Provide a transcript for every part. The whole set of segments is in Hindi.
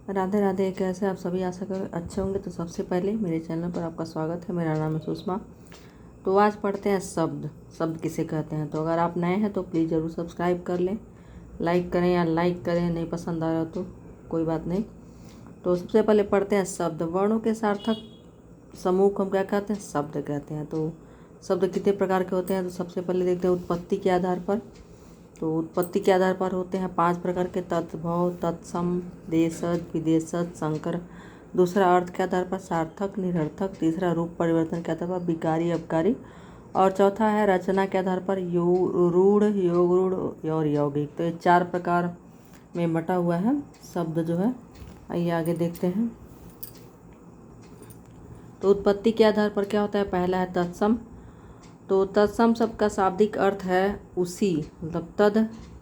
राधे राधे। कैसे आप सभी, आशा कर अच्छे होंगे। तो सबसे पहले मेरे चैनल पर आपका स्वागत है। मेरा नाम है सुषमा। तो आज पढ़ते हैं शब्द किसे कहते हैं। तो अगर आप नए हैं तो प्लीज़ ज़रूर सब्सक्राइब कर लें, लाइक करें या लाइक करें, नहीं पसंद आ रहा तो कोई बात नहीं। तो सबसे पहले पढ़ते हैं शब्द। वर्णों के सार्थक समूह को हम क्या कहते हैं? शब्द कहते हैं। तो शब्द कितने प्रकार के होते हैं? तो सबसे पहले देखते हैं उत्पत्ति के आधार पर। तो उत्पत्ति के आधार पर होते हैं 5 प्रकार के: तत्भव, तत्सम, देशज, विदेशज, संकर। दूसरा अर्थ के आधार पर सार्थक, निरर्थक। तीसरा रूप परिवर्तन के आधार पर विकारी, अपकारी। और चौथा है रचना के आधार पर रूढ़, योग रूढ़ और यौगिक। तो ये 4 प्रकार में बटा हुआ है शब्द जो है। आइए आगे देखते हैं। तो उत्पत्ति के आधार पर क्या होता है? पहला है तत्सम। तो तत्सम शब्द का शाब्दिक अर्थ है उसी, मतलब तद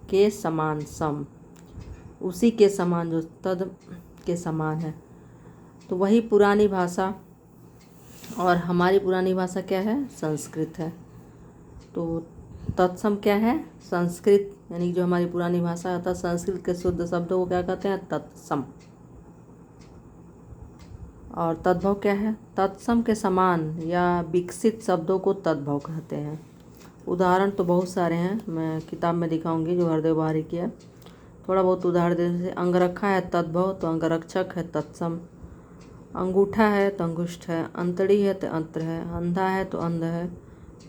के समान। सम उसी के समान, जो तद के समान है। तो वही पुरानी भाषा, और हमारी पुरानी भाषा क्या है? संस्कृत है। तो तत्सम क्या है? संस्कृत, यानी जो हमारी पुरानी भाषा है, संस्कृत के शुद्ध शब्दों को क्या कहते हैं? तत्सम। और तद्भव क्या है? तत्सम के समान या विकसित शब्दों को तद्भव कहते हैं। उदाहरण तो बहुत सारे हैं, मैं किताब में दिखाऊंगी जो हरदेव बाहरी की है। थोड़ा बहुत उदाहरण जैसे अंगरखा है तद्भव, तो अंगरक्षक है तत्सम। अंगूठा है तो अंगुष्ठ है। अंतड़ी है तो अंत्र है। अंधा है तो अंध है।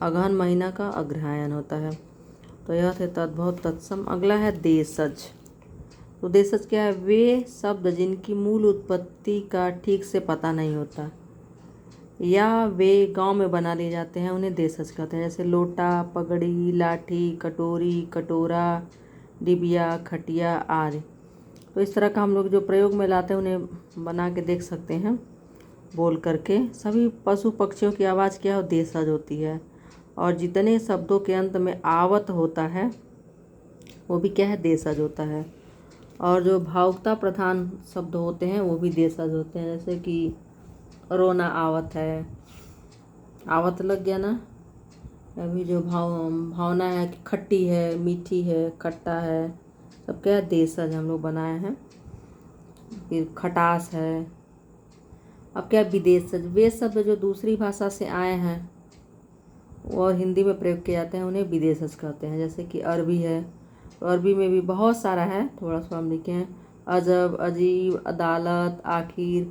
अगहन महीना का अग्रहायण होता है। तो यह थे तद्भव, तत्सम। अगला है देशज। तो देशज क्या है? वे शब्द जिनकी मूल उत्पत्ति का ठीक से पता नहीं होता या वे गांव में बना लिए जाते हैं, उन्हें देशज कहते हैं। जैसे लोटा, पगड़ी, लाठी, कटोरी, कटोरा, डिबिया, खटिया आदि। तो इस तरह का हम लोग जो प्रयोग में लाते हैं उन्हें बना के देख सकते हैं बोल करके। सभी पशु पक्षियों की आवाज़ क्या हो? देशज होती है। और जितने शब्दों के अंत में आवत होता है वो भी क्या है? देशज होता है। और जो भावुकता प्रधान शब्द होते हैं वो भी देशज होते हैं। जैसे कि रोना आवत है, आवत लग गया ना। अभी जो भावना है कि खट्टी है, मीठी है, खट्टा है, सब क्या है? देशज हम लोग बनाए हैं। फिर खटास है। अब क्या? विदेशज। वे शब्द जो दूसरी भाषा से आए हैं और हिंदी में प्रयोग किए जाते हैं उन्हें विदेशज कहते हैं। जैसे कि अरबी है, तो अरबी में भी बहुत सारा है, थोड़ा सा हम लिखे हैं। अजब, अजीब, अदालत, आखिर,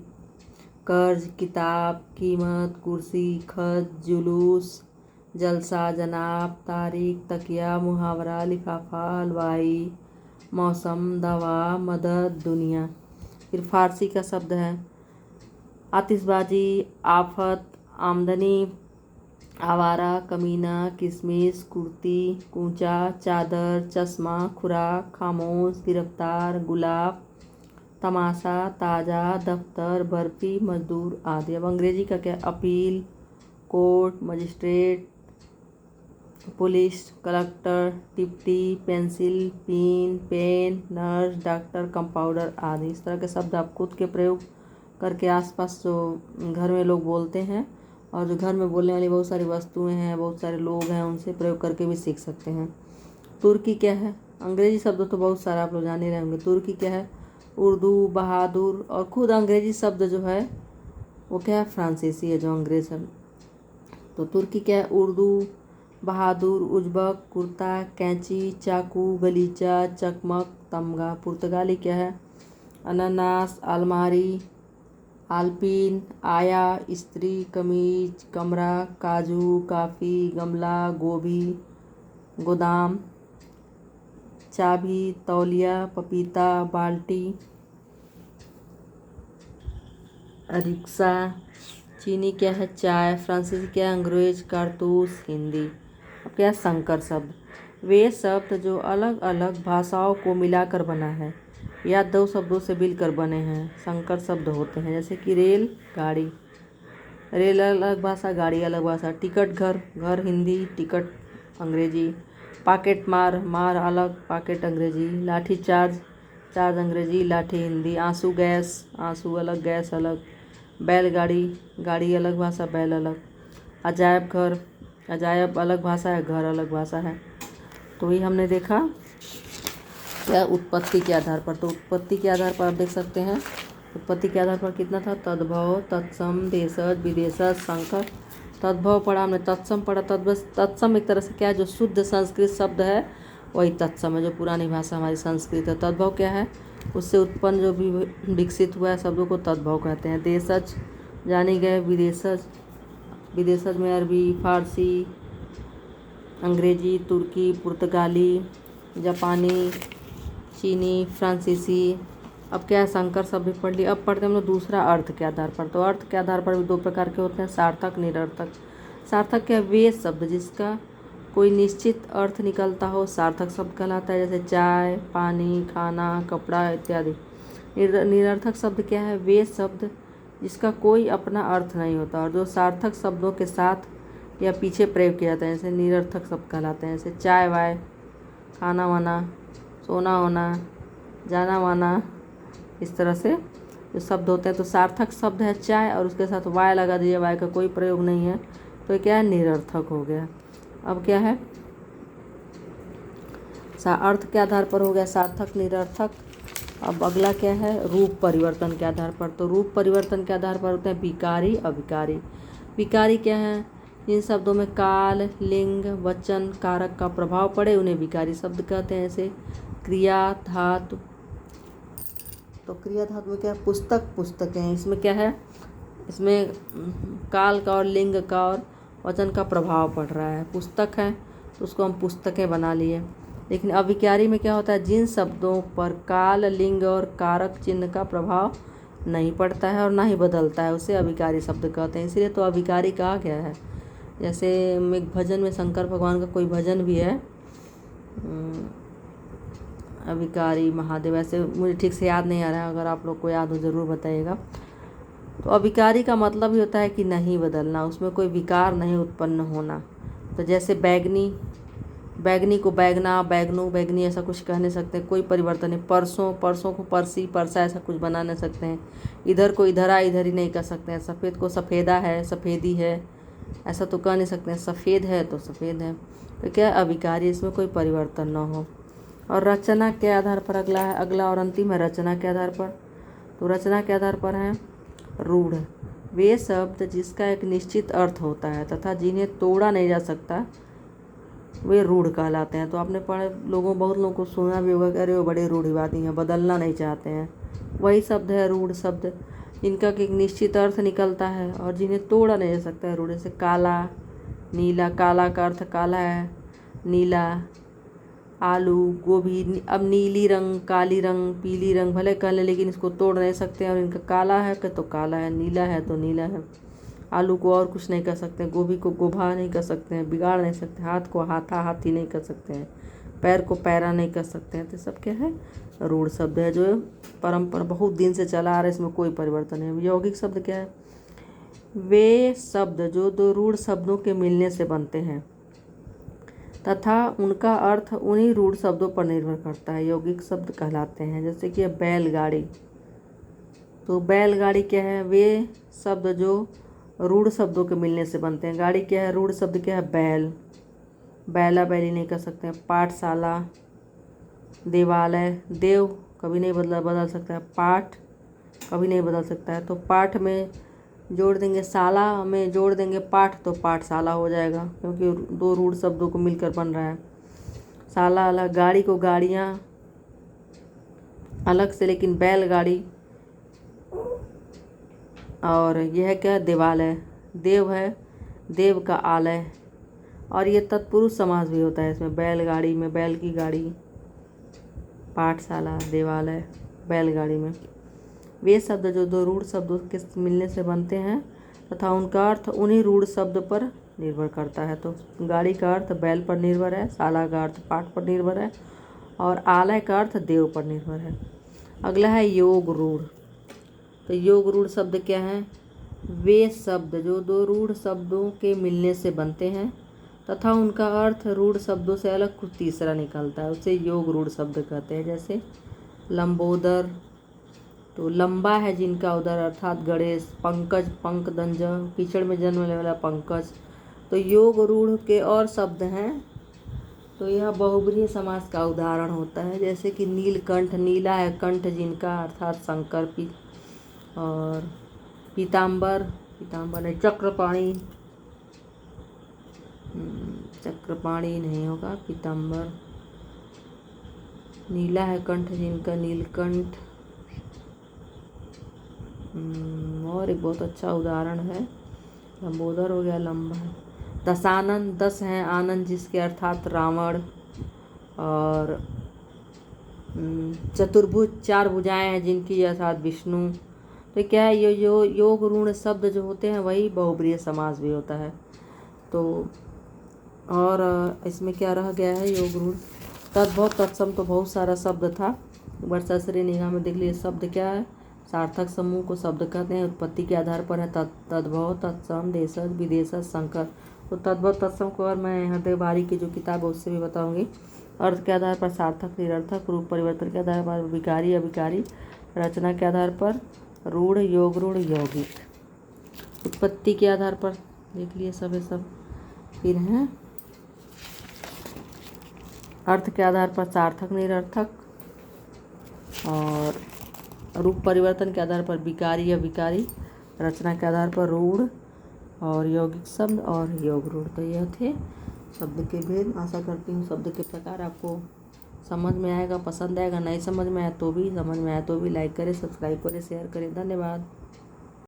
कर्ज, किताब, कीमत, कुर्सी, खत, जुलूस, जलसा, जनाब, तारीख, तकिया, मुहावरा, लिफाफा, हलवाई, मौसम, दवा, मदद, दुनिया। फिर फारसी का शब्द है आतिशबाजी, आफत, आमदनी, आवारा, कमीना, किशमिश, कुर्ती, कूचा, चादर, चश्मा, खुराक, खामोश, गिरफ्तार, गुलाब, तमाशा, ताज़ा, दफ्तर, बर्फी, मजदूर आदि। अब अंग्रेजी का क्या? Appeal, court, magistrate, police, collector, deputy, pencil, pin, pen, nurse, doctor, compounder आदि। इस तरह के शब्द आप खुद के प्रयोग करके आसपास जो घर में लोग बोलते हैं और जो घर में बोलने वाली बहुत सारी वस्तुएं हैं, बहुत सारे लोग हैं, उनसे प्रयोग करके भी सीख सकते हैं। तुर्की क्या है? अंग्रेजी शब्द तो बहुत सारा आप लोग जान ही रहे होंगे। तुर्की क्या है? उर्दू, बहादुर। और खुद अंग्रेजी शब्द जो है वो क्या है? फ्रांसीसी है, जो अंग्रेज है। तो तुर्की क्या है? उर्दू, बहादुर, उज्बक, कुर्ता, कैंची, चाकू, गलीचा, चकमक, तमगा। पुर्तगाली क्या है? अनानास, अलमारी, आल्पिन, आया, स्त्री, कमीज, कमरा, काजू, काफ़ी, गमला, गोभी, गोदाम, चाबी, तौलिया, पपीता, बाल्टी, रिक्शा। चीनी क्या है? चाय। फ्रांसीसी क्या है? अंग्रेज, कारतूस, हिंदी। अब क्या है? संकर शब्द। वे शब्द जो अलग अलग भाषाओं को मिलाकर बना है या 2 शब्दों से मिलकर बने हैं, संकर शब्द होते हैं। जैसे कि रेल, गाड़ी। रेल अलग भाषा, गाड़ी अलग भाषा। टिकट, घर, घर हिंदी, टिकट अंग्रेजी। पॉकेट मार, मार अलग, पॉकेट अंग्रेजी। लाठी चार्ज, चार्ज अंग्रेजी, लाठी हिंदी। आंसू, गैस, आंसू अलग, गैस अलग। बैलगाड़ी, गाड़ी अलग भाषा, बैल अलग। अजायब घर, अजायब अलग भाषा है, घर अलग भाषा है। तो ये हमने देखा क्या? उत्पत्ति के आधार पर। तो उत्पत्ति के आधार पर आप देख सकते हैं उत्पत्ति के आधार पर कितना था? तद्भव, तत्सम, देशज, विदेशज, संकर। तद्भव पढ़ा हमने, तत्सम पढ़ा। तत्सम एक तरह से क्या है? जो शुद्ध संस्कृत शब्द है वही तत्सम है, जो पुरानी भाषा हमारी संस्कृत है। तद्भव क्या है? उससे उत्पन्न जो भी विकसित हुआ है शब्दों को तद्भव कहते हैं। देशज जाने गए। विदेशज में अरबी, फारसी, अंग्रेजी, तुर्की, पुर्तगाली, जापानी, चीनी, फ्रांसीसी। अब क्या है? संकर शब्द भी पढ़ लिया। अब पढ़ते हैं हम लोग दूसरा अर्थ के आधार पर। तो अर्थ के आधार पर भी दो प्रकार के होते हैं, सार्थक, निरर्थक। सार्थक क्या है? वे शब्द जिसका कोई निश्चित अर्थ निकलता हो सार्थक शब्द कहलाता है, जैसे चाय, पानी, खाना, कपड़ा इत्यादि। निरर्थक शब्द क्या है? वे शब्द जिसका कोई अपना अर्थ नहीं होता और जो सार्थक शब्दों के साथ या पीछे प्रयोग किया जाता है, जैसे निरर्थक शब्द कहलाते हैं। जैसे चाय वाय, खाना वाना, सोना होना, जाना माना, इस तरह से जो शब्द होते हैं। तो सार्थक शब्द है चाय और उसके साथ वाय लगा दीजिए, वाय का कोई प्रयोग नहीं है, तो ये क्या है? निरर्थक हो गया। अब क्या है? अर्थ के आधार पर हो गया सार्थक, निरर्थक। अब अगला क्या है? रूप परिवर्तन के आधार पर। तो रूप परिवर्तन के आधार पर होते हैं विकारी, अविकारी। विकारी क्या है? जिन शब्दों में काल, लिंग, वचन, कारक का प्रभाव पड़े उन्हें विकारी शब्द कहते हैं। जैसे क्रिया, धातु। तो क्रिया धातु में क्या है? पुस्तक, पुस्तकें। इसमें क्या है? इसमें काल का और लिंग का और वचन का प्रभाव पड़ रहा है। पुस्तक है तो उसको हम पुस्तकें बना लिए। लेकिन अविकारी में क्या होता है? जिन शब्दों पर काल, लिंग और कारक चिन्ह का प्रभाव नहीं पड़ता है और ना ही बदलता है, उसे अविकारी शब्द कहते हैं। इसलिए तो अविकारी कहा गया है। जैसे एक भजन में शंकर भगवान का कोई भजन भी है, अविकारी महादेव, ऐसे मुझे ठीक से याद नहीं आ रहा है, अगर आप लोग को याद हो ज़रूर बताइएगा। तो अविकारी का मतलब ही होता है कि नहीं बदलना, उसमें कोई विकार नहीं उत्पन्न होना। तो जैसे बैगनी, बैगनी को बैगना, बैगनू, बैगनी ऐसा कुछ कह नहीं सकते, कोई परिवर्तन नहीं। परसों, परसों को परसी, परसा ऐसा कुछ बना नहीं सकते हैं। इधर को इधरा, इधर ही नहीं कह सकते हैं। सफ़ेद को सफ़ेदा है, सफ़ेदी है, ऐसा तो कह नहीं सकते हैं। सफ़ेद है तो सफ़ेद है। तो क्या अविकारी, इसमें कोई परिवर्तन न हो। और रचना के आधार पर अगला है, अगला और अंतिम है रचना के आधार पर। तो रचना के आधार पर है रूढ़। वे शब्द जिसका एक निश्चित अर्थ होता है तथा जिन्हें तोड़ा नहीं जा सकता वे रूढ़ कहलाते हैं। तो आपने पढ़े बहुत लोगों को सुना भी होगा कि अरे वो बड़े रूढ़िवादी हैं, बदलना नहीं चाहते हैं। वही शब्द है रूढ़ शब्द, जिनका एक निश्चित अर्थ निकलता है और जिन्हें तोड़ा नहीं जा सकता है रूढ़। जैसे काला, नीला। काला का अर्थ काला है, नीला, आलू, गोभी। अब नीली रंग, काली रंग, पीली रंग भले कह लें, लेकिन इसको तोड़ नहीं सकते हैं। और इनका काला है तो काला है, नीला है तो नीला है। आलू को और कुछ नहीं कर सकते, गोभी को गोभा नहीं कर सकते हैं, बिगाड़ नहीं सकते। हाथ को हाथा हाथी नहीं कर सकते हैं, पैर को पैरा नहीं कर सकते हैं। तो सब क्या है? रूढ़ शब्द है, जो परंपरा बहुत दिन से चला आ रहा है, इसमें कोई परिवर्तन नहीं। यौगिक शब्द क्या है? वे शब्द जो दो रूढ़ शब्दों के मिलने से बनते हैं तथा उनका अर्थ उन्हीं रूढ़ शब्दों पर निर्भर करता है, यौगिक शब्द कहलाते हैं। जैसे कि बैलगाड़ी। तो बैलगाड़ी क्या है? वे शब्द जो रूढ़ शब्दों के मिलने से बनते हैं। गाड़ी क्या है? रूढ़ शब्द क्या है? बैल, बैला बैली नहीं कर सकते हैं। पाठशाला, देवालय। देव कभी नहीं बदल सकता है, पाठ कभी नहीं बदल सकता है। तो पाठ में जोड़ देंगे, शाला में जोड़ देंगे पाठ, तो पाठशाला हो जाएगा, क्योंकि दो रूढ़ शब्दों को मिलकर बन रहा है। शाला अलग, गाड़ी को गाड़ियाँ अलग से, लेकिन बैलगाड़ी। और यह क्या है? देवालय। देव है, देव का आलय। और ये तत्पुरुष समास भी होता है इसमें। बैलगाड़ी में बैल की गाड़ी, पाठशाला, देवालय, बैलगाड़ी में। वे शब्द जो दो रूढ़ शब्दों के मिलने से बनते हैं तथा उनका अर्थ उन्हीं रूढ़ शब्द पर निर्भर करता है। तो गाड़ी का अर्थ बैल पर निर्भर है, शाला का अर्थ पाठ पर निर्भर है, और आलय का अर्थ देव पर निर्भर है। अगला है योग रूढ़। तो योग रूढ़ शब्द क्या है? वे शब्द जो दो रूढ़ शब्दों के मिलने से बनते हैं तथा उनका अर्थ रूढ़ शब्दों से अलग कुछ तीसरा निकलता है, उसे योग रूढ़ शब्द कहते हैं। जैसे लंबोदर, तो लंबा है जिनका उदर, अर्थात गणेश। पंकज, पंकदंज, कीचड़ में जन्म लेने वाला पंकज। तो योग रूढ़ के और शब्द हैं, तो यह बहुब्रीहि समास का उदाहरण होता है। जैसे कि नीलकंठ, नीला है कंठ जिनका, अर्थात शंकर। और पीताम्बर, पीताम्बर नहीं, चक्रपाणी, चक्रपाणी नहीं होगा, पीताम्बर। नीला है कंठ जिनका, नीलकंठ। और एक बहुत अच्छा उदाहरण है, लंबोदर हो गया, लंबा है। दशानन, 10 हैं आनंद जिसके अर्थात रावण। और चतुर्भुज, 4 भुजाएं हैं जिनकी अर्थात विष्णु। तो क्या है, ये जो योग ऋण शब्द जो होते हैं वही बहुब्रीहि समास भी होता है। तो और इसमें क्या रह गया है, योग ऋण। तद्भव तत्सम तो बहुत सारा शब्द था, वर्षाश्री निगाह में देख लिए। शब्द क्या है, सार्थक समूह को शब्द कहते हैं, उत्पत्ति के आधार पर है तद्भव, तत्सम, देशज, विदेशज, संकर। तो तद्भव तत्सम को और मैं हृदय बारी की जो किताब है उससे भी बताऊंगी। अर्थ के आधार पर सार्थक, निरर्थक, रूप परिवर्तन के आधार पर विकारी, अविकारी, रचना के आधार पर रूढ़, योग ऋण, यौगिक, उत्पत्ति के आधार पर देख लिए सब है सब। फिर हैं अर्थ के आधार पर सार्थक, निरर्थक, और रूप परिवर्तन के आधार पर विकारी या विकारी, रचना के आधार पर रूढ़, और यौगिक शब्द और योग ऋण। तो यह थे शब्द के भेद। आशा करती हूँ शब्द के प्रकार आपको समझ में आएगा, पसंद आएगा। नहीं समझ में आया तो भी लाइक करें, सब्सक्राइब करें, शेयर करें। धन्यवाद।